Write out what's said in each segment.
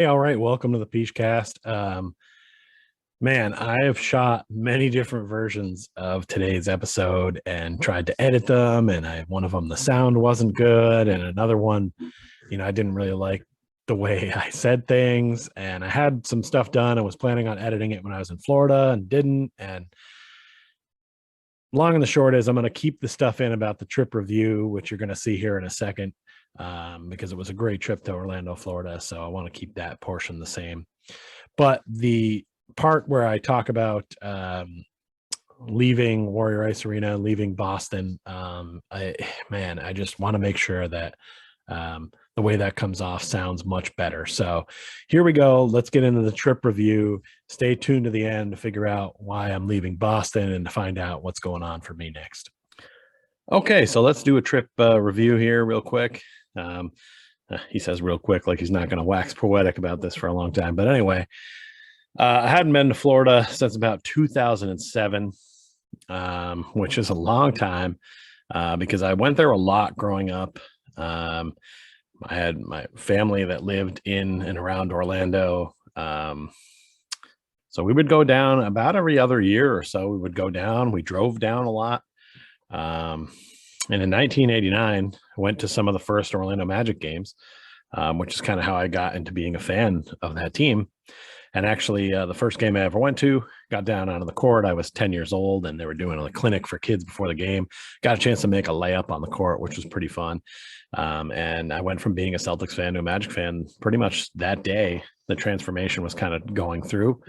Hey, all right. Welcome to the Pichcast. Man, I have shot many different versions of today's episode and tried to edit them. And one of them, the sound wasn't good. And another one, I didn't really like the way I said things. And I had some stuff done. I was planning on editing it when I was in Florida and didn't. And long and the short is I'm going to keep the stuff in about the trip review, which you're going to see here in a second, because it was a great trip to Orlando, Florida. So I want to keep that portion the same. But the part where I talk about leaving Warrior Ice Arena, leaving Boston, I just want to make sure that the way that comes off sounds much better. So here we go. Let's get into the trip review. Stay tuned to the end to figure out why I'm leaving Boston and to find out what's going on for me next. Okay, so let's do a trip review here real quick. He says real quick, like he's not going to wax poetic about this for a long time. But anyway, I hadn't been to Florida since about 2007, which is a long time because I went there a lot growing up. I had my family that lived in and around Orlando. So we would go down about every other year or so. We would go down. We drove down a lot. And in 1989, I went to some of the first Orlando Magic games, which is kind of how I got into being a fan of that team. And actually, the first game I ever went to, got down onto the court. I was 10 years old, and they were doing a clinic for kids before the game. Got a chance to make a layup on the court, which was pretty fun. And I went from being a Celtics fan to a Magic fan pretty much that day. The transformation was kind of going through.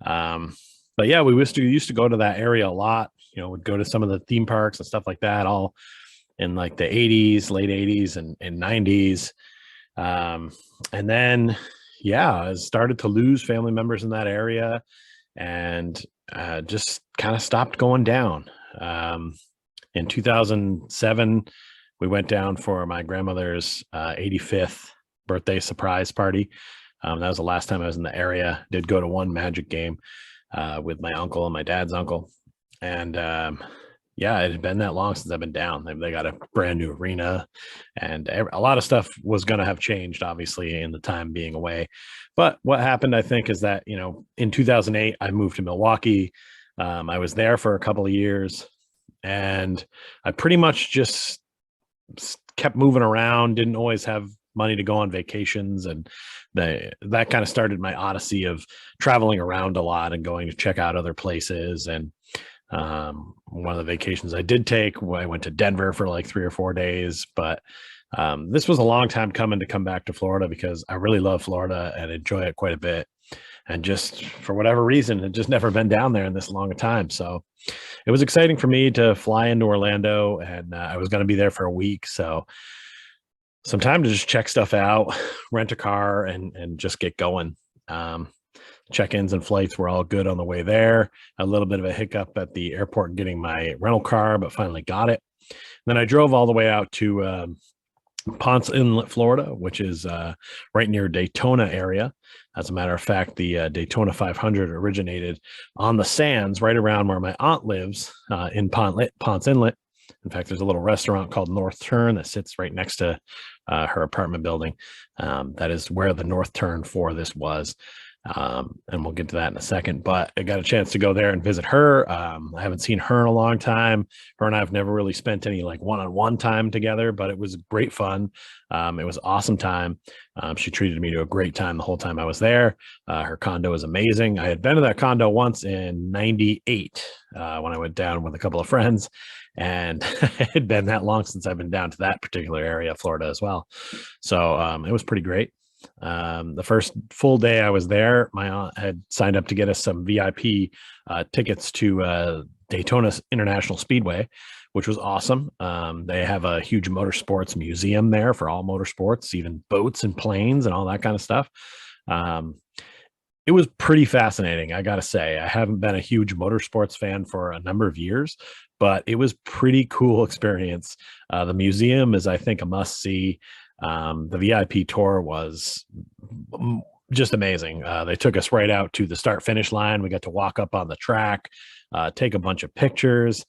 But yeah, we used to go to that area a lot. Would go to some of the theme parks and stuff like that, all in like the 80s, late 80s and 90s. And then I started to lose family members in that area and just kind of stopped going down. In 2007, we went down for my grandmother's 85th birthday surprise party. That was the last time I was in the area. Did go to one Magic game with my uncle and my dad's uncle. And it had been that long since I've been down. They got a brand new arena, and a lot of stuff was going to have changed, obviously, in the time being away. But what happened, I think, is that, in 2008, I moved to Milwaukee. I was there for a couple of years, and I pretty much just kept moving around, didn't always have money to go on vacations. And that kind of started my odyssey of traveling around a lot and going to check out other places. And one of the vacations I did take, I went to Denver for like 3 or 4 days, but this was a long time coming to come back to Florida because I really love Florida and enjoy it quite a bit. And just for whatever reason, it just never been down there in this long a time. So it was exciting for me to fly into Orlando, and I was going to be there for a week. So some time to just check stuff out, rent a car and just get going. Check-ins and flights were all good on the way there. A little bit of a hiccup at the airport getting my rental car, but finally got it. Then I drove all the way out to Ponce Inlet, Florida, which is right near Daytona area. As a matter of fact, the Daytona 500 originated on the sands right around where my aunt lives in Ponce Inlet. In fact, there's a little restaurant called North Turn that sits right next to her apartment building. That is where the North Turn for this was. And we'll get to that in a second, but I got a chance to go there and visit her. I haven't seen her in a long time. Her and I have never really spent any like one-on-one time together, but it was great fun. It was awesome time. She treated me to a great time the whole time I was there. Her condo is amazing. I had been to that condo once in 98 when I went down with a couple of friends, and it had been that long since I've been down to that particular area of Florida as well. So it was pretty great. The first full day I was there, my aunt had signed up to get us some VIP tickets to Daytona International Speedway, which was awesome. They have a huge motorsports museum there for all motorsports, even boats and planes and all that kind of stuff. It was pretty fascinating, I gotta say. I haven't been a huge motorsports fan for a number of years, but it was pretty cool experience. The museum is, I think, a must-see. The VIP tour was just amazing. They took us right out to the start finish line. We got to walk up on the track, take a bunch of pictures.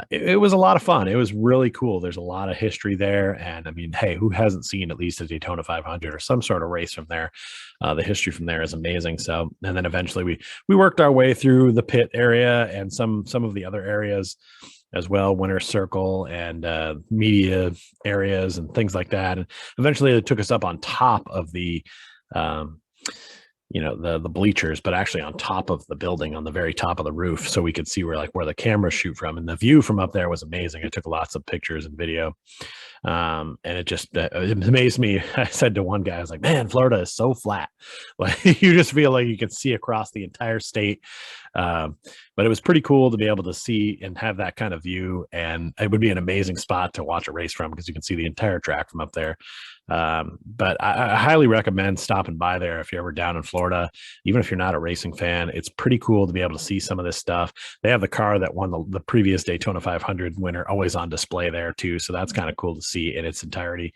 it was a lot of fun. It was really cool. There's a lot of history there. And I mean, hey, who hasn't seen at least a Daytona 500 or some sort of race from there? The history from there is amazing. So, and then eventually we worked our way through the pit area and some of the other areas as well, winner's circle and media areas and things like that. And eventually it took us up on top of um, the bleachers, but actually on top of the building, on the very top of the roof, so we could see where the cameras shoot from. And the view from up there was amazing. I took lots of pictures and video. And it just it amazed me. I said to one guy, I was like, man, Florida is so flat. Like you just feel like you can see across the entire state. But it was pretty cool to be able to see and have that kind of view. And it would be an amazing spot to watch a race from because you can see the entire track from up there. But I highly recommend stopping by there if you're ever down in Florida. Even if you're not a racing fan, it's pretty cool to be able to see some of this stuff. They have the car that won the previous Daytona 500 winner always on display there too, so that's kind of cool to see in its entirety.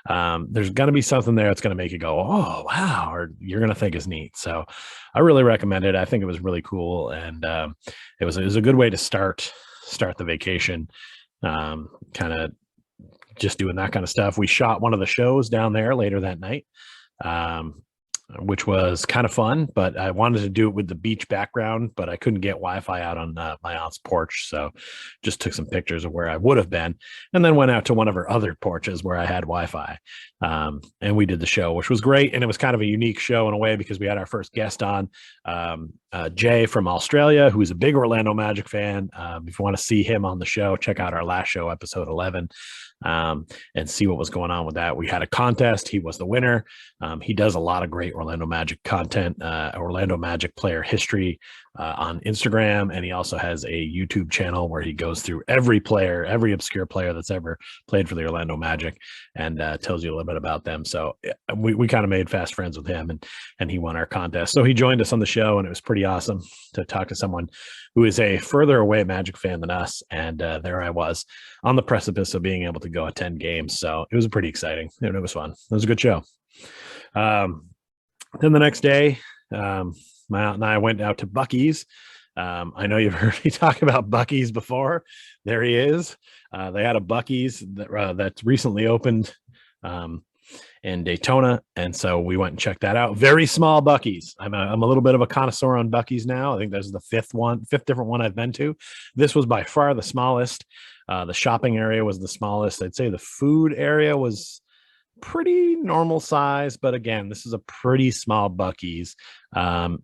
There's going to be something there that's going to make you go, oh wow, or you're going to think is neat. So I really recommend it. I think it was really cool, and it was a good way to start the vacation. Kind of just doing that kind of stuff. We shot one of the shows down there later that night, which was kind of fun, but I wanted to do it with the beach background, but I couldn't get Wi-Fi out on my aunt's porch. So just took some pictures of where I would have been and then went out to one of her other porches where I had Wi-Fi. And we did the show, which was great. And it was kind of a unique show in a way because we had our first guest on, Jay from Australia, who's a big Orlando Magic fan. If you want to see him on the show, check out our last show, episode 11. And see what was going on with that. We had a contest. He was the winner. He does a lot of great Orlando Magic content, Orlando Magic player history on Instagram. And he also has a YouTube channel where he goes through every player, every obscure player that's ever played for the Orlando Magic and tells you a little bit about them. So we kind of made fast friends with him and he won our contest. So he joined us on the show and it was pretty awesome to talk to someone who is a further away Magic fan than us. And there I was on the precipice of being able to go attend games. So it was pretty exciting and it was fun. It was a good show. Then the next day, my aunt and I went out to Buc-ee's. I know you've heard me talk about Buc-ee's before. There he is. They had a Buc-ee's that's recently opened in Daytona, and so we went and checked that out. Very small Buc-ee's. I'm a little bit of a connoisseur on Buc-ee's now. I think this is the fifth different one I've been to. This was by far the smallest. The shopping area was the smallest. I'd say the food area was pretty normal size, but again, this is a pretty small Buc-ee's.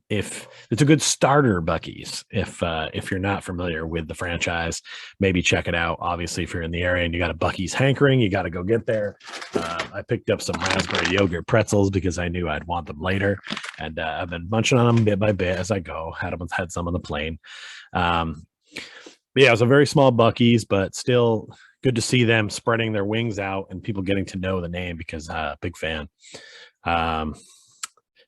If it's a good starter Buc-ee's, if you're not familiar with the franchise, maybe check it out. Obviously, if you're in the area and you got a Buc-ee's hankering, you got to go get there. I picked up some raspberry yogurt pretzels because I knew I'd want them later, and I've been munching on them bit by bit as I go. Had some on the plane. But yeah, it was a very small Buc-ee's, but still good to see them spreading their wings out and people getting to know the name because big fan.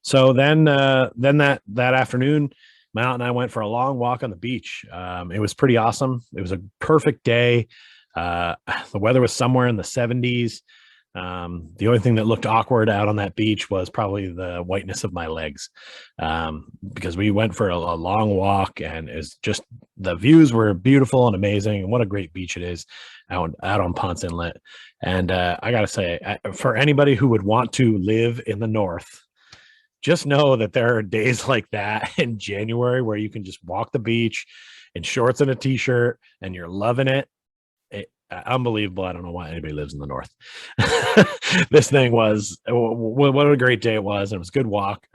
So then that afternoon, my aunt and I went for a long walk on the beach. It was pretty awesome. It was a perfect day. The weather was somewhere in the 70s. The only thing that looked awkward out on that beach was probably the whiteness of my legs, because we went for a long walk and it's just the views were beautiful and amazing. And what a great beach it is out on Ponce Inlet. And I got to say, for anybody who would want to live in the North, just know that there are days like that in January where you can just walk the beach in shorts and a t-shirt and you're loving it. Unbelievable. I don't know why anybody lives in the North. This thing was, what a great day it was. And it was a good walk.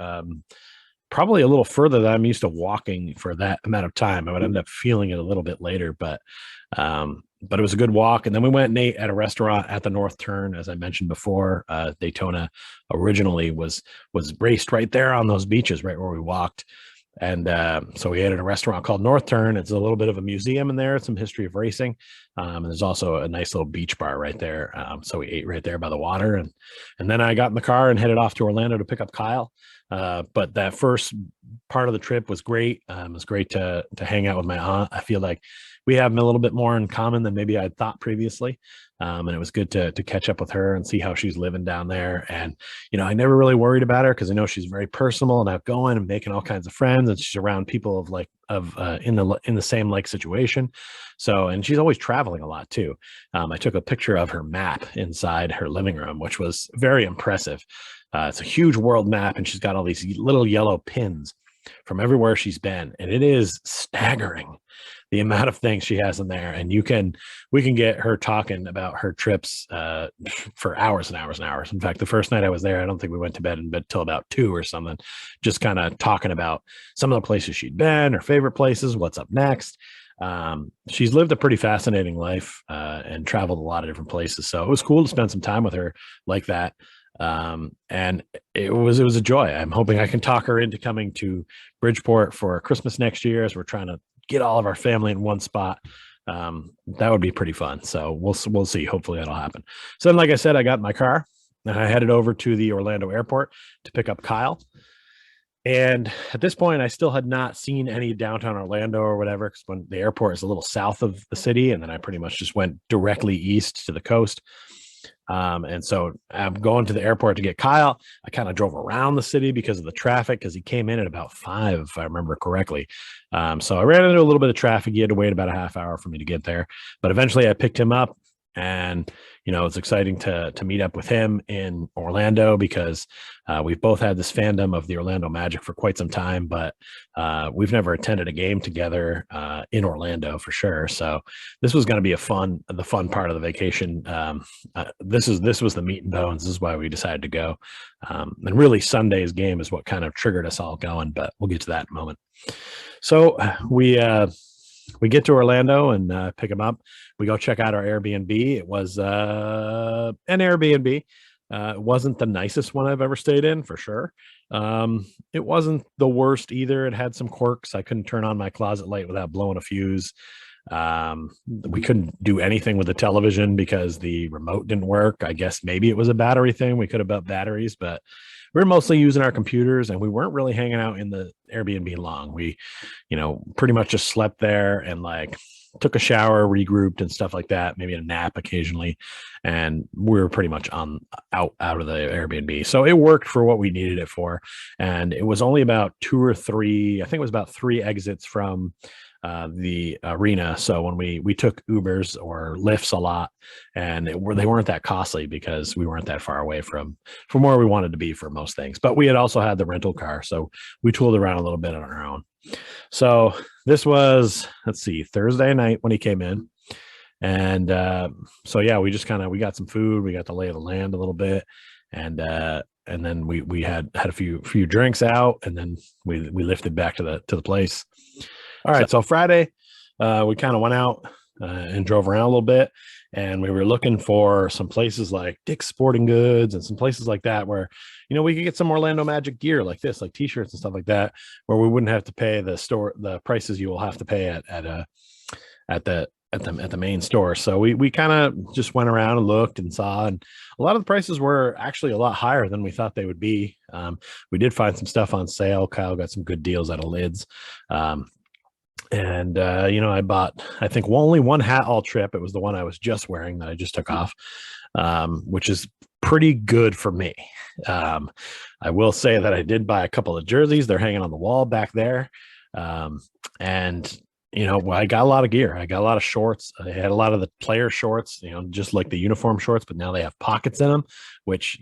Probably a little further than I'm used to walking for that amount of time. I would end up feeling it a little bit later, but it was a good walk. And then we went and ate at a restaurant at the North Turn. As I mentioned before, Daytona originally was raced right there on those beaches, right where we walked. And so we ate at a restaurant called North Turn. It's a little bit of a museum in there, some history of racing. And there's also a nice little beach bar right there. So we ate right there by the water. And then I got in the car and headed off to Orlando to pick up Kyle. But that first part of the trip was great. It was great to hang out with my aunt. I feel like we have a little bit more in common than maybe I'd thought previously. And it was good to catch up with her and see how she's living down there. And I never really worried about her because I know she's very personal and outgoing and making all kinds of friends, and she's around people of in the same like situation. So, and she's always traveling a lot too. I took a picture of her map inside her living room, which was very impressive. It's a huge world map, and she's got all these little yellow pins from everywhere she's been, and it is staggering the amount of things she has in there. And we can get her talking about her trips for hours and hours and hours. In fact, the first night I was there, I don't think we went to bed till about 2 or something, just kind of talking about some of the places she'd been, her favorite places, what's up next. She's lived a pretty fascinating life and traveled a lot of different places. So it was cool to spend some time with her like that. And it was a joy. I'm hoping I can talk her into coming to Bridgeport for Christmas next year, as we're trying to get all of our family in one spot. That would be pretty fun. So we'll see. Hopefully that'll happen. So then, like I said, I got in my car and I headed over to the Orlando airport to pick up Kyle. And at this point, I still had not seen any downtown Orlando or whatever, because when the airport is a little south of the city, and then I pretty much just went directly east to the coast. And so I'm going to the airport to get Kyle. I kind of drove around the city because of the traffic, because he came in at about 5, if I remember correctly. So I ran into a little bit of traffic. He had to wait about a half hour for me to get there, but eventually I picked him up. And it's exciting to meet up with him in Orlando, because we've both had this fandom of the Orlando Magic for quite some time, but we've never attended a game together in Orlando for sure. So this was going to be the fun part of the vacation. This was the meat and bones. This is why we decided to go. And really, Sunday's game is what kind of triggered us all going, but we'll get to that in a moment. So we get to Orlando and pick him up. We go check out our Airbnb. It was an Airbnb. It wasn't the nicest one I've ever stayed in, for sure. It wasn't the worst either. It had some quirks. I couldn't turn on my closet light without blowing a fuse. We couldn't do anything with the television because the remote didn't work. I guess maybe it was a battery thing. We could have bought batteries, but we were mostly using our computers, and we weren't really hanging out in the Airbnb long. We, pretty much just slept there and took a shower, regrouped and stuff like that, maybe a nap occasionally. And we were pretty much out of the Airbnb. So it worked for what we needed it for. And it was only about 2 or 3, I think it was about 3 exits from the arena. So when we took Ubers or Lyfts a lot, and they weren't that costly because we weren't that far away from where we wanted to be for most things. But we had also had the rental car, so we tooled around a little bit on our own. So this was, Thursday night when he came in. And so yeah, we just we got some food, we got the lay of the land a little bit, and then we had a few drinks out, and then we lifted back to the place. All right, so Friday, we kind of went out and drove around a little bit, and we were looking for some places like Dick's Sporting Goods and some places like that where, we could get some Orlando Magic gear like this, like T-shirts and stuff like that, where we wouldn't have to pay the prices you will have to pay at the main store. So we kind of just went around and looked and saw, and a lot of the prices were actually a lot higher than we thought they would be. We did find some stuff on sale. Kyle got some good deals out of Lids. And I bought, I think, only one hat all trip. It was the one I was just wearing that I just took off, which is pretty good for me. I will say that I did buy a couple of jerseys. They're hanging on the wall back there. And I got a lot of gear. I got a lot of shorts. I had a lot of the player shorts, just like the uniform shorts, but now they have pockets in them, which,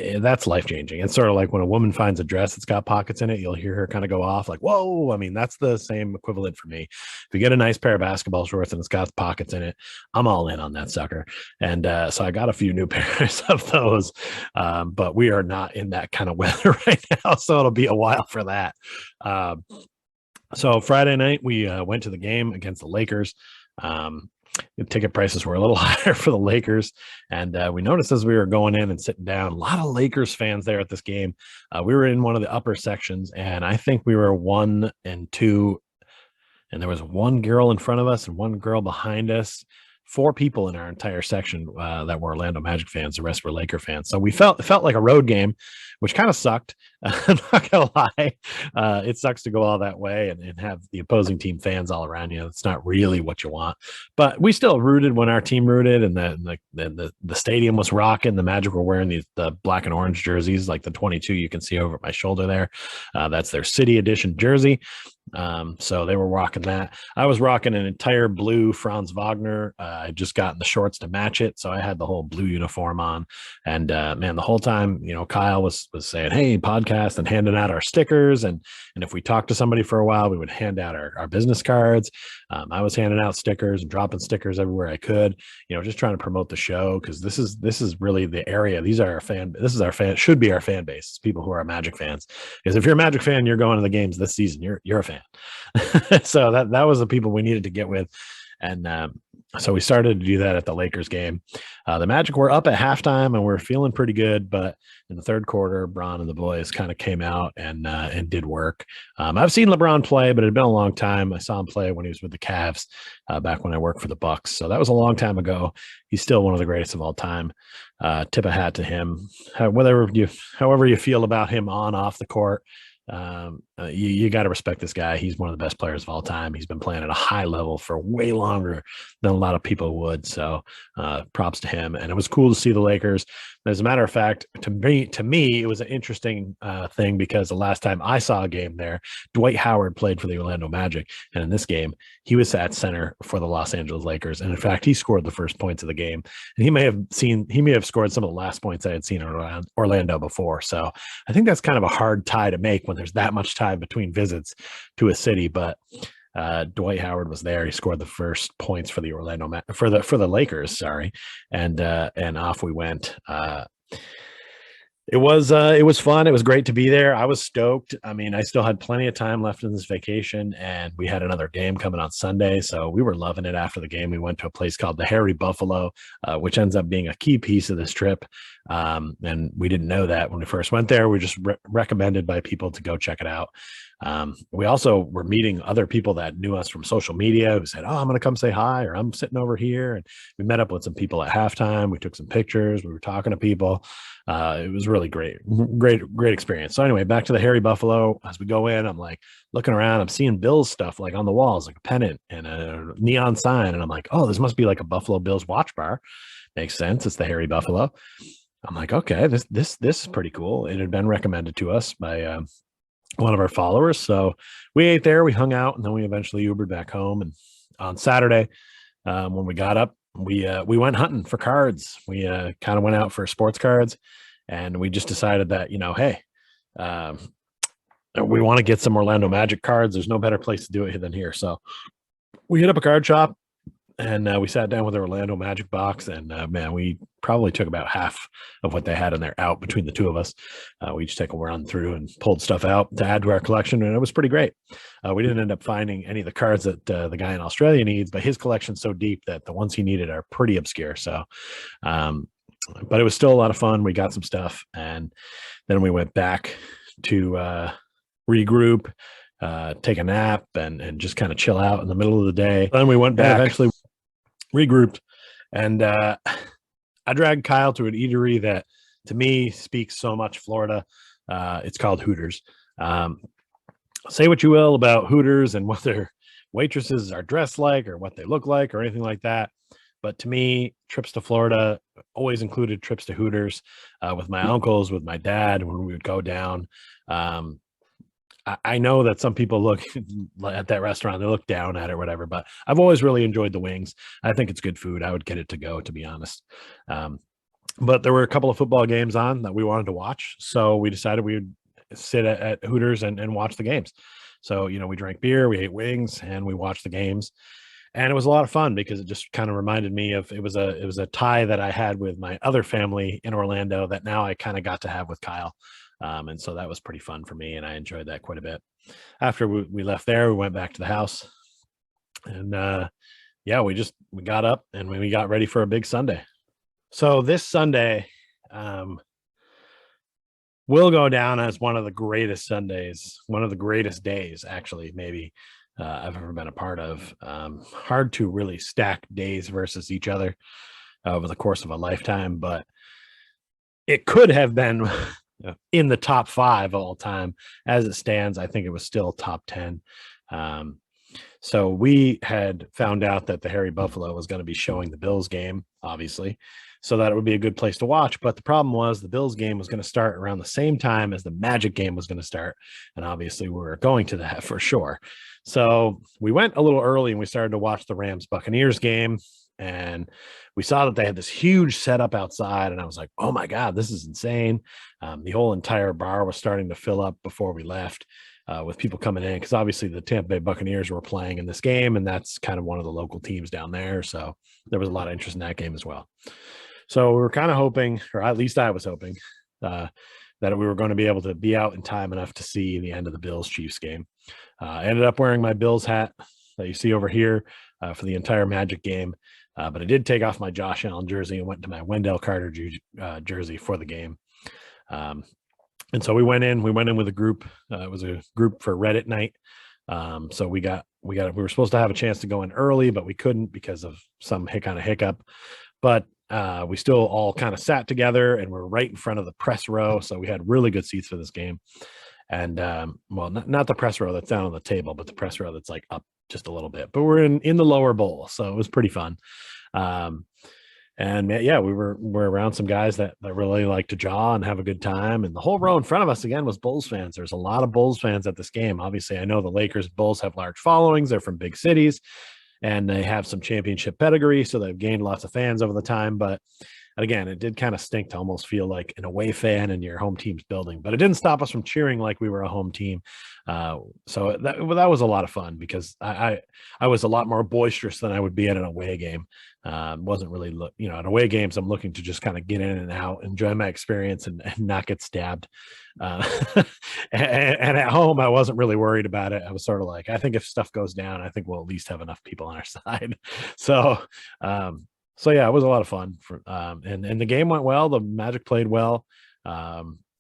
that's life-changing. It's sort of like when a woman finds a dress that's got pockets in it, you'll hear her kind of go off like, whoa. I mean, that's the same equivalent for me. If you get a nice pair of basketball shorts and it's got pockets in it, I'm all in on that sucker. And so I got a few new pairs of those, but we are not in that kind of weather right now, so it'll be a while for that. So Friday night we went to the game against the Lakers. The ticket prices were a little higher for the Lakers, and we noticed as we were going in and sitting down, a lot of Lakers fans there at this game. We were in one of the upper sections, and I think we were 1 and 2, and there was one girl in front of us and one girl behind us 4 people in our entire section that were Orlando Magic fans. The rest were Laker fans. So it felt like a road game, which kind of sucked. I'm not gonna lie. It sucks to go all that way and have the opposing team fans all around you. It's not really what you want. But we still rooted when our team rooted, and the stadium was rocking. The Magic were wearing the black and orange jerseys, like the 22 you can see over my shoulder there. That's their city edition jersey. So they were rocking that. I was rocking an entire blue Franz Wagner. I just gotten the shorts to match it, so I had the whole blue uniform on. And man, the whole time, Kyle was saying, "Hey, podcast," and handing out our stickers. And if we talked to somebody for a while, we would hand out our business cards. I was handing out stickers and dropping stickers everywhere I could. Just trying to promote the show, because this is really the area. These are our fan. This is our fan. Should be our fan base. It's people who are Magic fans. Because if you're a Magic fan, you're going to the games this season. You're a fan. So that was the people we needed to get with. And so we started to do that at the Lakers game. The Magic were up at halftime and we're feeling pretty good, but in the third quarter, Bron and the boys kind of came out and did work. I've seen LeBron play, but it had been a long time. I saw him play when he was with the Cavs back when I worked for the Bucks. So that was a long time ago. He's still one of the greatest of all time. Tip a hat to him. However you feel about him on off the court, you got to respect this guy. He's one of the best players of all time. He's been playing at a high level for way longer than a lot of people would. So props to him. And it was cool to see the Lakers. As a matter of fact, to me, it was an interesting thing, because the last time I saw a game there, Dwight Howard played for the Orlando Magic. And in this game, he was at center for the Los Angeles Lakers. And in fact, he scored the first points of the game. And he may have scored some of the last points I had seen in Orlando before. So I think that's kind of a hard tie to make when there's that much time between visits to a city. But Dwight Howard was there. He scored the first points for the for the Lakers, sorry. And off we went. It was fun. It was great to be there. I was stoked. I mean, I still had plenty of time left in this vacation, and we had another game coming on Sunday. So we were loving it. After the game, we went to a place called the Hairy Buffalo, which ends up being a key piece of this trip. And we didn't know that when we first went there. We just recommended by people to go check it out. We also were meeting other people that knew us from social media who said, "Oh, I'm going to come say hi," or "I'm sitting over here." And we met up with some people at halftime. We took some pictures. We were talking to people. It was really great experience. So anyway, back to the Hairy Buffalo. As we go in, I'm like looking around. I'm seeing Bills stuff like on the walls, like a pennant and a neon sign. And I'm like, "Oh, this must be like a Buffalo Bills watch bar." Makes sense. It's the Hairy Buffalo. I'm like, "Okay, this is pretty cool." It had been recommended to us by one of our followers. So we ate there, we hung out, and then we eventually Ubered back home. And on Saturday, when we got up, we went hunting for cards. We kind of went out for sports cards, and we just decided that, hey, we want to get some Orlando Magic cards. There's no better place to do it than here. So we hit up a card shop, and we sat down with the Orlando Magic box, and man, we probably took about half of what they had in there out between the two of us. We each take a run through and pulled stuff out to add to our collection, and it was pretty great. We didn't end up finding any of the cards that the guy in Australia needs, but his collection's so deep that the ones he needed are pretty obscure. So, but it was still a lot of fun. We got some stuff, and then we went back to regroup, take a nap, and just kind of chill out in the middle of the day. Then we went back, eventually regrouped, and I dragged Kyle to an eatery that to me speaks so much Florida. It's called Hooters. Say what you will about Hooters and what their waitresses are dressed like or what they look like or anything like that, but to me, trips to Florida always included trips to Hooters with my uncles, with my dad when we would go down. I know that some people look at that restaurant, they look down at it or whatever, but I've always really enjoyed the wings. I think it's good food. I would get it to go, to be honest. But there were a couple of football games on that we wanted to watch. So we decided we would sit at Hooters and watch the games. So, we drank beer, we ate wings, and we watched the games. And it was a lot of fun because it just kind of reminded me of, it was a tie that I had with my other family in Orlando that now I kind of got to have with Kyle. And so that was pretty fun for me, and I enjoyed that quite a bit. After we left there, we went back to the house, and we got up and we got ready for a big Sunday. So this Sunday will go down as one of the greatest Sundays, one of the greatest days, actually, maybe I've ever been a part of. Hard to really stack days versus each other over the course of a lifetime, but it could have been in the top 5 all time. As it stands, I think it was still top 10. Um, so we had found out that the Hairy Buffalo was going to be showing the Bills game, obviously, so that it would be a good place to watch. But the problem was the Bills game was going to start around the same time as the Magic game was going to start. And obviously, we were going to that for sure. So we went a little early and we started to watch the Rams Buccaneers game. And we saw that they had this huge setup outside. And I was like, oh my God, this is insane. The whole entire bar was starting to fill up before we left. With people coming in, because obviously the Tampa Bay Buccaneers were playing in this game, and that's kind of one of the local teams down there. So there was a lot of interest in that game as well. So we were kind of hoping, or at least I was hoping, that we were going to be able to be out in time enough to see the end of the Bills Chiefs game. I ended up wearing my Bills hat that you see over here for the entire Magic game. But I did take off my Josh Allen jersey and went to my Wendell Carter jersey for the game. And so we went in with a group. It was a group for Reddit night. So we were supposed to have a chance to go in early, but we couldn't because of some kind of hiccup. But we still all kind of sat together and we're right in front of the press row. So we had really good seats for this game. And well, not the press row that's down on the table, but the press row that's like up just a little bit. But we're in the lower bowl, so it was pretty fun. And yeah, we're around some guys that really like to jaw and have a good time. And the whole row in front of us again was Bulls fans. There's a lot of Bulls fans at this game. Obviously, I know the Lakers Bulls have large followings. They're from big cities and they have some championship pedigree. So they've gained lots of fans over the time. But again, it did kind of stink to almost feel like an away fan in your home team's building, but it didn't stop us from cheering like we were a home team. So that was a lot of fun because I was a lot more boisterous than I would be at an away game. Wasn't really, at away games, I'm looking to just kind of get in and out, enjoy my experience and not get stabbed. And at home, I wasn't really worried about it. I was sort of like, I think if stuff goes down, I think we'll at least have enough people on our side. So yeah, it was a lot of fun. And the game went well. The Magic played well.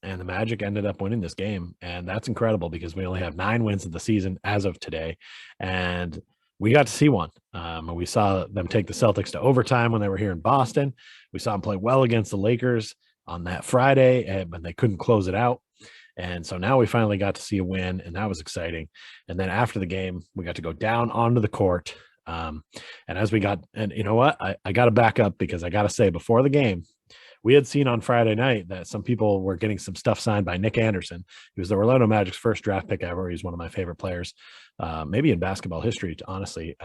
And the Magic ended up winning this game. And that's incredible because we only have 9 wins of the season as of today. And we got to see one. We saw them take the Celtics to overtime when they were here in Boston. We saw them play well against the Lakers on that Friday, but they couldn't close it out. And so now we finally got to see a win, and that was exciting. And then after the game, we got to go down onto the court. And you know what? I got to back up because I got to say before the game, we had seen on Friday night that some people were getting some stuff signed by Nick Anderson. He was the Orlando Magic's first draft pick ever. He's one of my favorite players, maybe in basketball history, honestly.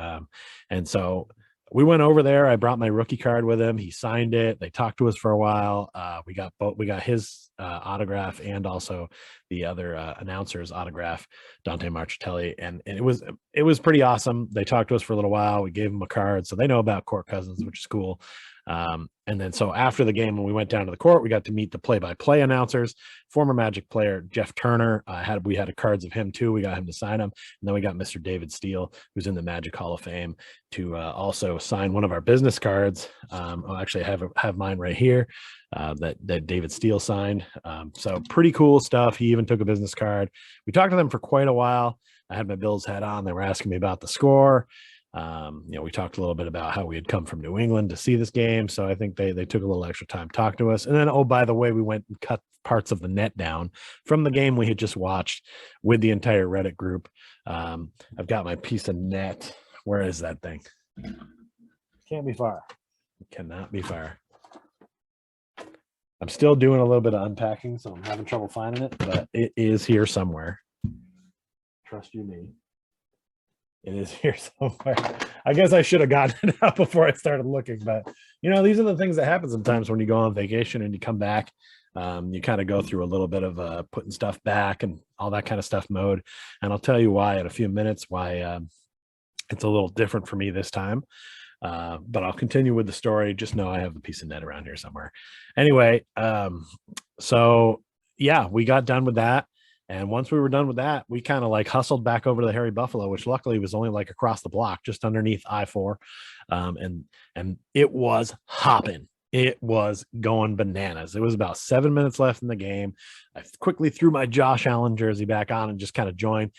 And so we went over there. I brought my rookie card with him. He signed it. They talked to us for a while. We got his autograph and also the other announcer's autograph, Dante Marchitelli, and it was pretty awesome. They talked to us for a little while. We gave them a card, so they know about Court Cousins, which is cool. And then so after the game, when we went down to the court, we got to meet the play-by-play announcers, former Magic player Jeff Turner. We had cards of him too. We got him to sign them, and then we got Mr. David Steele, who's in the Magic Hall of Fame, to also sign one of our business cards. Actually, I have mine right here that David Steele signed. So pretty cool stuff. He even took a business card. We talked to them for quite a while. I had my Bills hat on. They were asking me about the score. We talked a little bit about how we had come from New England to see this game. So I think they took a little extra time to talk to us. And then, oh, by the way, we went and cut parts of the net down from the game we had just watched with the entire Reddit group. I've got my piece of net. Where is that thing? Can't be far. It cannot be far. I'm still doing a little bit of unpacking, so I'm having trouble finding it, but it is here somewhere. Trust you me. It is here somewhere. I guess I should have gotten it out before I started looking, but these are the things that happen sometimes when you go on vacation and you come back. You kind of go through a little bit of putting stuff back and all that kind of stuff mode. And I'll tell you why in a few minutes, why it's a little different for me this time. But I'll continue with the story. Just know I have a piece of net around here somewhere. Anyway, so yeah, we got done with that. And once we were done with that, we kind of like hustled back over to the Hairy Buffalo, which luckily was only like across the block, just underneath I-4. And it was hopping. It was going bananas. It was about 7 minutes left in the game. I quickly threw my Josh Allen jersey back on and just kind of joined.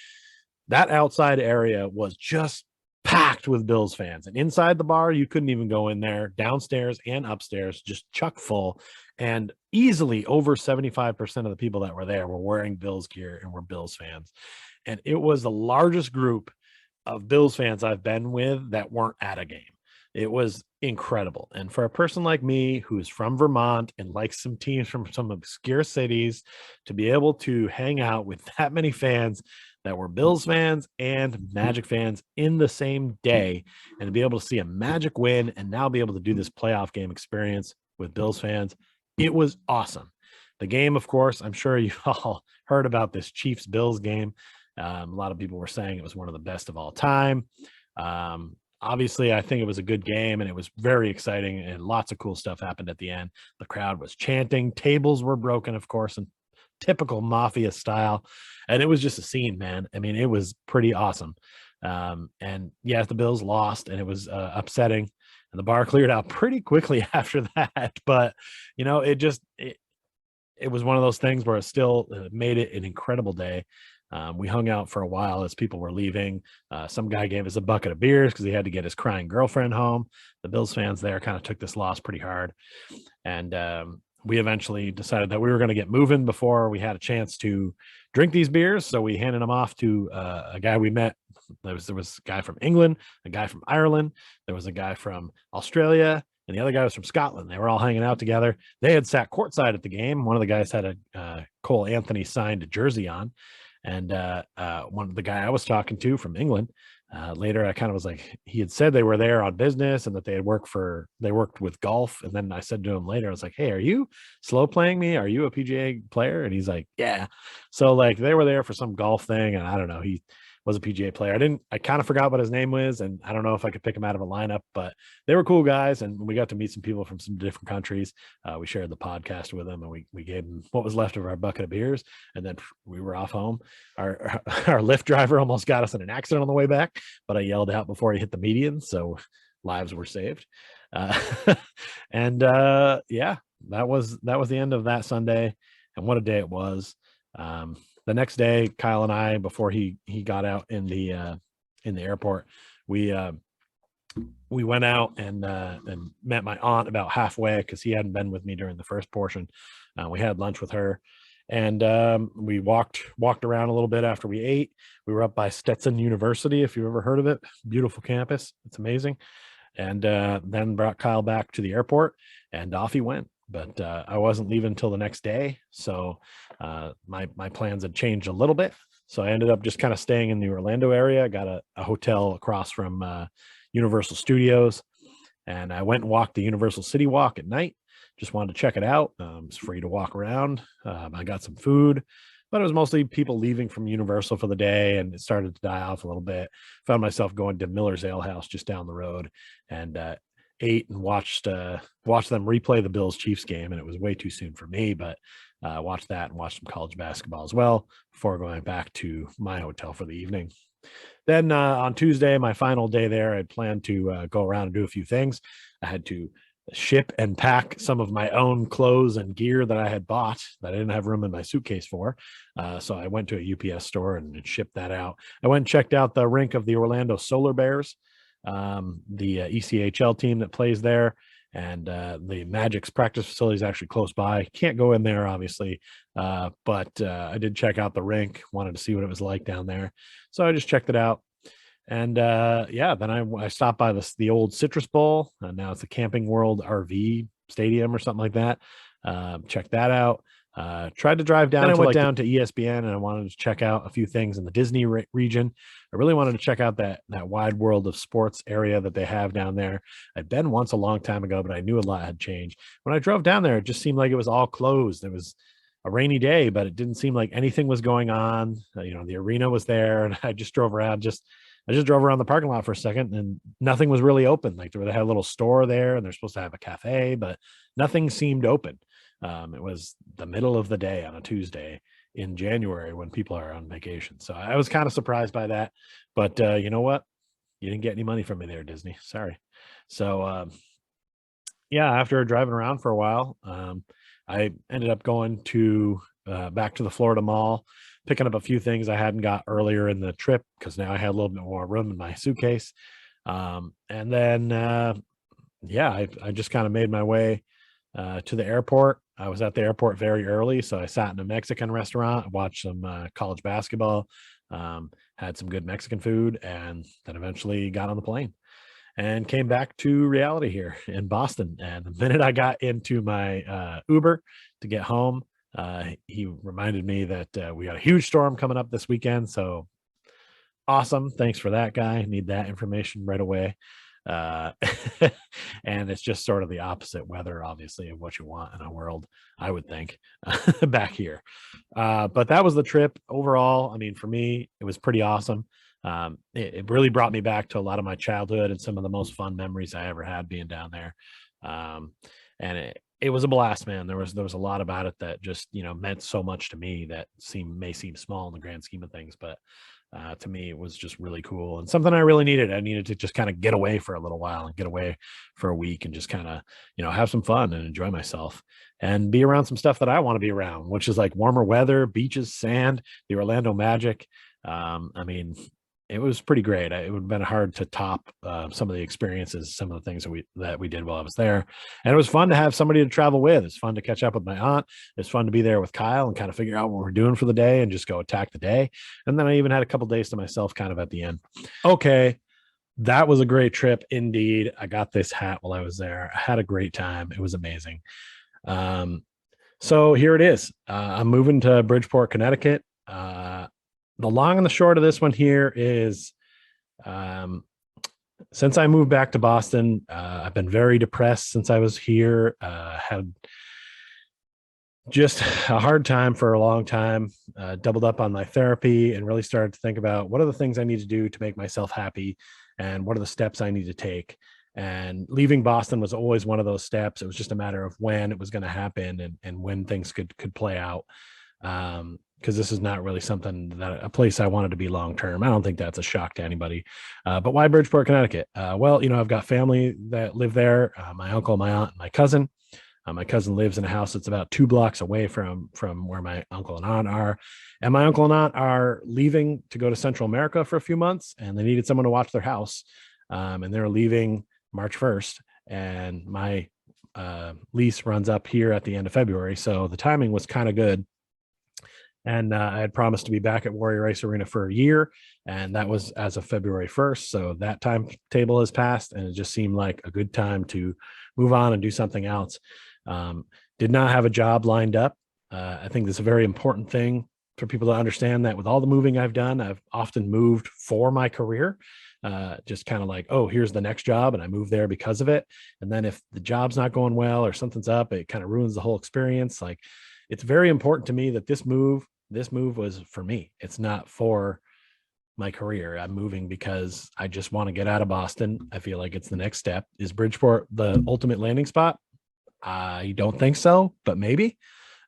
that outside area was just packed with Bills fans. And inside the bar, you couldn't even go in there. Downstairs and upstairs, just chuck full. And easily over 75% of the people that were there were wearing Bills gear and were Bills fans. And it was the largest group of Bills fans I've been with that weren't at a game. It was incredible. And for a person like me who's from Vermont and likes some teams from some obscure cities, to be able to hang out with that many fans that were Bills fans and Magic fans in the same day, and to be able to see a Magic win and now be able to do this playoff game experience with Bills fans, it was awesome. The game, of course, I'm sure you all heard about this Chiefs Bills game. A lot of people were saying it was one of the best of all time. Obviously, I think it was a good game and it was very exciting and lots of cool stuff happened at the end. The crowd was chanting, tables were broken, of course, in typical mafia style. And it was just a scene, man. I mean, it was pretty awesome. And yeah, the Bills lost and it was upsetting. And the bar cleared out pretty quickly after that. But, you know, it was one of those things where it still made it an incredible day. We hung out for a while as people were leaving. Some guy gave us a bucket of beers because he had to get his crying girlfriend home. The Bills fans there kind of took this loss pretty hard. And we eventually decided that we were going to get moving before we had a chance to drink these beers. So we handed them off to a guy we met. There was a guy from England, a guy from Ireland. There was a guy from Australia, and the other guy was from Scotland. They were all hanging out together. They had sat courtside at the game. One of the guys had a Cole Anthony signed jersey on. And one of the guy I was talking to from England, later I kind of was like, he had said they were there on business and that they worked with golf. And then I said to him later, I was like, hey, are you slow playing me? Are you a PGA player? And he's like, yeah. So like they were there for some golf thing. And I don't know, he was a PGA player. I kind of forgot what his name was. And I don't know if I could pick him out of a lineup, but they were cool guys. And we got to meet some people from some different countries. We shared the podcast with them and we gave them what was left of our bucket of beers. And then we were off home. Our Lyft driver almost got us in an accident on the way back, but I yelled out before he hit the median. So lives were saved. And yeah, that was the end of that Sunday. And what a day it was. The next day, Kyle and I, before he got out in the airport, we went out and met my aunt about halfway because he hadn't been with me during the first portion. We had lunch with her, and we walked around a little bit after we ate. We were up by Stetson University, if you've ever heard of it. Beautiful campus, it's amazing. And then brought Kyle back to the airport, and off he went. But I wasn't leaving until the next day, so my plans had changed a little bit. So I ended up just kind of staying in the Orlando area. I got a hotel across from Universal Studios, and I went and walked the Universal City Walk at night. Just wanted to check it out. It's free to walk around. I got some food, but it was mostly people leaving from Universal for the day, and it started to die off a little bit. Found myself going to Miller's Ale House just down the road, and ate and watched them replay the Bills Chiefs game, and it was way too soon for me, but watched that and watched some college basketball as well before going back to my hotel for the evening. Then on Tuesday, my final day there, I planned to go around and do a few things. I had to ship and pack some of my own clothes and gear that I had bought that I didn't have room in my suitcase for. So I went to a UPS store and shipped that out. I went and checked out the rink of the Orlando Solar Bears, the ECHL team that plays there, and the Magic's practice facility is actually close by. Can't go in there, obviously, but I did check out the rink, wanted to see what it was like down there. So I just checked it out. And yeah, then I stopped by the old Citrus Bowl, and now it's a Camping World RV stadium or something like that. Check that out. Tried to drive down. Then I went down to ESPN, and I wanted to check out a few things in the Disney region. I really wanted to check out that wide world of sports area that they have down there. I'd been once a long time ago, but I knew a lot had changed. When I drove down there, it just seemed like it was all closed. It was a rainy day, but it didn't seem like anything was going on. The arena was there, and I just drove around. I just drove around the parking lot for a second, and nothing was really open. Like they had a little store there, and they're supposed to have a cafe, but nothing seemed open. It was the middle of the day on a Tuesday in January when people are on vacation. So I was kind of surprised by that, but you know what? You didn't get any money from me there, Disney. Sorry. So yeah, after driving around for a while, I ended up going to back to the Florida Mall. picking up a few things I hadn't got earlier in the trip because now I had a little bit more room in my suitcase. And then, yeah, I just kind of made my way to the airport. I was at the airport very early, so I sat in a Mexican restaurant, watched some college basketball, had some good Mexican food, and then eventually got on the plane and came back to reality here in Boston. And the minute I got into my Uber to get home, he reminded me that we got a huge storm coming up this weekend. So awesome. Thanks for that, guy. Need that information right away. Uh, and it's just sort of the opposite weather, obviously, of what you want in a world, I would think, back here. But that was the trip overall. I mean, for me, it was pretty awesome. It really brought me back to a lot of my childhood and some of the most fun memories I ever had being down there. Um, and it was a blast, man. There was a lot about it that just, meant so much to me that may seem small in the grand scheme of things, but to me, it was just really cool and something I really needed. I needed to just kind of get away for a little while and get away for a week and just kind of, have some fun and enjoy myself and be around some stuff that I want to be around, which is like warmer weather, beaches, sand, the Orlando Magic. I mean, it was pretty great. It would have been hard to top some of the experiences, some of the things that we did while I was there. And it was fun to have somebody to travel with. It's fun to catch up with my aunt. It's fun to be there with Kyle and kind of figure out what we're doing for the day and just go attack the day. And then I even had a couple days to myself kind of at the end. Okay, that was a great trip indeed. I got this hat while I was there. I had a great time. It was amazing. So here it is. I'm moving to Bridgeport, Connecticut. The long and the short of this one here is, since I moved back to Boston, I've been very depressed since I was here. Had just a hard time for a long time, doubled up on my therapy and really started to think about what are the things I need to do to make myself happy and what are the steps I need to take. And leaving Boston was always one of those steps. It was just a matter of when it was going to happen and when things could play out. Because this is not really a place I wanted to be long term. I don't think that's a shock to anybody. But why Bridgeport, Connecticut? Well, I've got family that live there. My uncle, my aunt, and my cousin. My cousin lives in a house that's about 2 blocks away from where my uncle and aunt are. And my uncle and aunt are leaving to go to Central America for a few months, and they needed someone to watch their house. And they're leaving March 1st. And my lease runs up here at the end of February. So the timing was kind of good. And I had promised to be back at Warrior Ice Arena for a year, and that was as of February 1st. So that timetable has passed, and it just seemed like a good time to move on and do something else. Did not have a job lined up. I think that's a very important thing for people to understand that with all the moving I've done, I've often moved for my career. Just kind of like, oh, here's the next job, and I moved there because of it. And then if the job's not going well or something's up, it kind of ruins the whole experience. Like, it's very important to me that this move was for me. It's not for my career. I'm moving because I just want to get out of Boston. I feel like it's the next step. Is Bridgeport the ultimate landing spot? I don't think so, but maybe.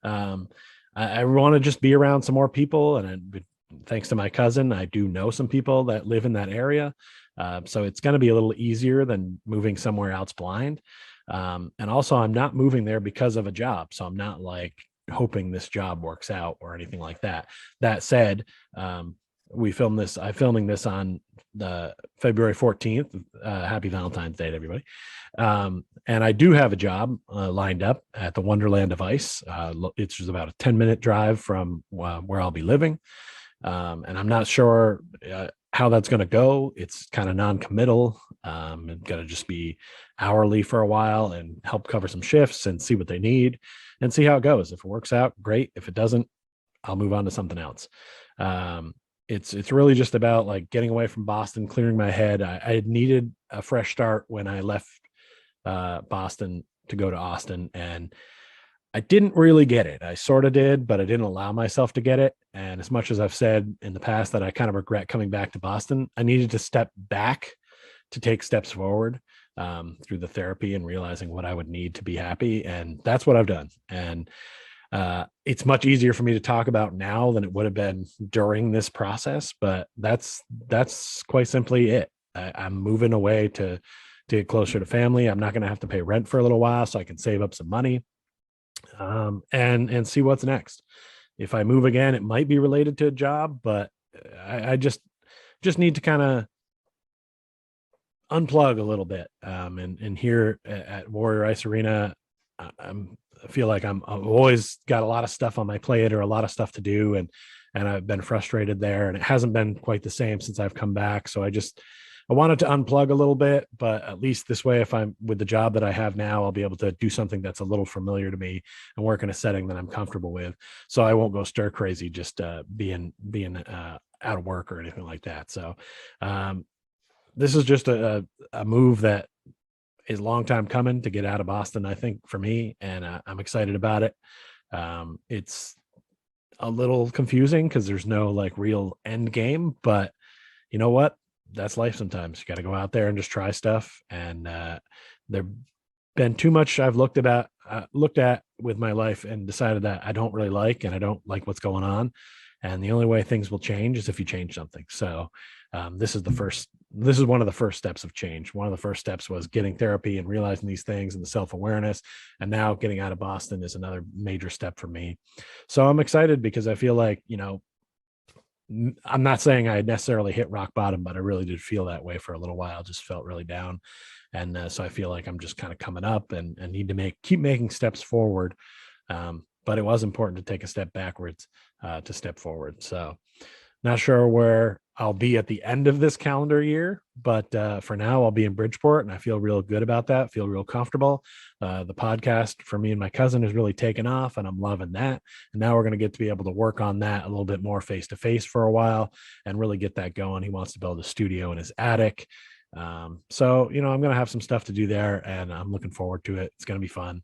I want to just be around some more people. And thanks to my cousin, I do know some people that live in that area. So it's going to be a little easier than moving somewhere else blind. And also, I'm not moving there because of a job. So I'm not like hoping this job works out or anything like that. That said, I'm filming this on the February 14th. Happy Valentine's Day to everybody. And I do have a job lined up at the Wonderland of Ice. It's just about a 10-minute drive from where I'll be living. And I'm not sure how that's going to go. It's kind of non-committal. I'm going to just be hourly for a while and help cover some shifts and see what they need and see how it goes. If it works out, great. If it doesn't, I'll move on to something else. It's really just about like getting away from Boston, clearing my head. I had needed a fresh start when I left Boston to go to Austin, and I didn't really get it. I sort of did, but I didn't allow myself to get it. And as much as I've said in the past that I kind of regret coming back to Boston, I needed to step back to take steps forward through the therapy and realizing what I would need to be happy. And that's what I've done. And it's much easier for me to talk about now than it would have been during this process, but that's quite simply it. I'm moving away to get closer to family. I'm not going to have to pay rent for a little while, so I can save up some money and see what's next. if I move again, it might be related to a job, but I just need to kind of unplug a little bit. And here at Warrior Ice Arena, I feel like I've always got a lot of stuff on my plate or a lot of stuff to do, and I've been frustrated there, and it hasn't been quite the same since I've come back. So I wanted to unplug a little bit, but at least this way, if I'm with the job that I have now, I'll be able to do something that's a little familiar to me and work in a setting that I'm comfortable with. So I won't go stir crazy just being out of work or anything like that. So this is just a move that is a long time coming to get out of Boston, I think, for me, and I'm excited about it. It's a little confusing because there's no like real end game, but you know what? That's life sometimes. You got to go out there and just try stuff. And there been too much I've looked at with my life and decided that I don't really like, and I don't like what's going on. And the only way things will change is if you change something. So this is one of the first steps of change. One of the first steps was getting therapy and realizing these things and the self-awareness. And now getting out of Boston is another major step for me. So I'm excited because I feel like, I'm not saying I necessarily hit rock bottom, but I really did feel that way for a little while. Just felt really down. And so I feel like I'm just kind of coming up and need to keep making steps forward. But it was important to take a step backwards to step forward. So not sure where I'll be at the end of this calendar year, but for now I'll be in Bridgeport, and I feel real good about that. Feel real comfortable. The podcast for me and my cousin has really taken off, and I'm loving that. And now we're going to get to be able to work on that a little bit more face to face for a while and really get that going. He wants to build a studio in his attic. So, I'm going to have some stuff to do there, and I'm looking forward to it. It's going to be fun.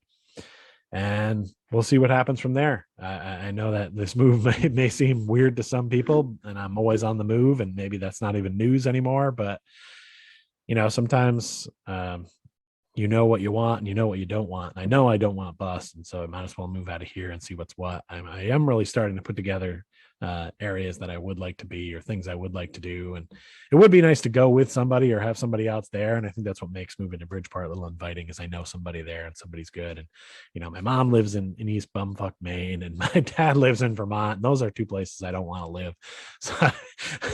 And we'll see what happens from there. I know that this move may seem weird to some people, and I'm always on the move, and maybe that's not even news anymore. But sometimes you know what you want and you know what you don't want. And I know I don't want Boston, so I might as well move out of here and see what's what. I am really starting to put together areas that I would like to be or things I would like to do. And it would be nice to go with somebody or have somebody else there. And I think that's what makes moving to Bridgeport a little inviting, is I know somebody there and somebody's good. And, my mom lives in East Bumfuck, Maine, and my dad lives in Vermont. And those are two places I don't want to live. So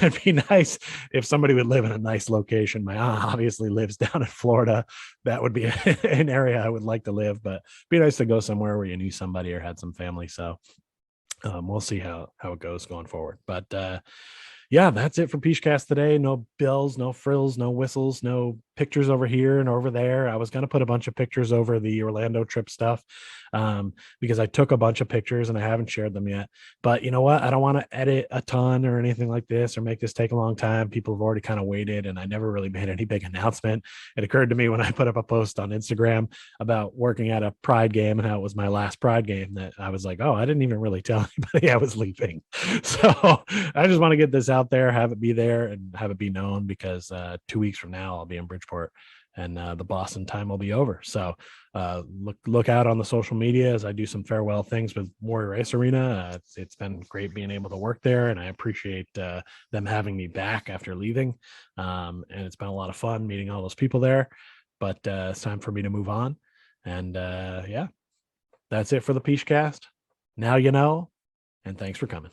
it'd be nice if somebody would live in a nice location. My aunt obviously lives down in Florida. That would be an area I would like to live, but it'd be nice to go somewhere where you knew somebody or had some family. So we'll see how it goes going forward. But yeah, that's it for Pichcast today. No bills, no frills, no whistles, no pictures over here and over there. I was going to put a bunch of pictures over the Orlando trip stuff because I took a bunch of pictures and I haven't shared them yet. But you know what? I don't want to edit a ton or anything like this or make this take a long time. People have already kind of waited, and I never really made any big announcement. It occurred to me when I put up a post on Instagram about working at a Pride game and how it was my last Pride game that I was like, oh, I didn't even really tell anybody I was leaving. So I just want to get this out there, have it be there, and have it be known, because 2 weeks from now I'll be in Bridgeport, and the Boston time will be over. So look out on the social media as I do some farewell things with Warrior Ice Arena. It's been great being able to work there, and I appreciate them having me back after leaving. And it's been a lot of fun meeting all those people there. But it's time for me to move on. And yeah, that's it for the Pichcast. Now you know, and thanks for coming.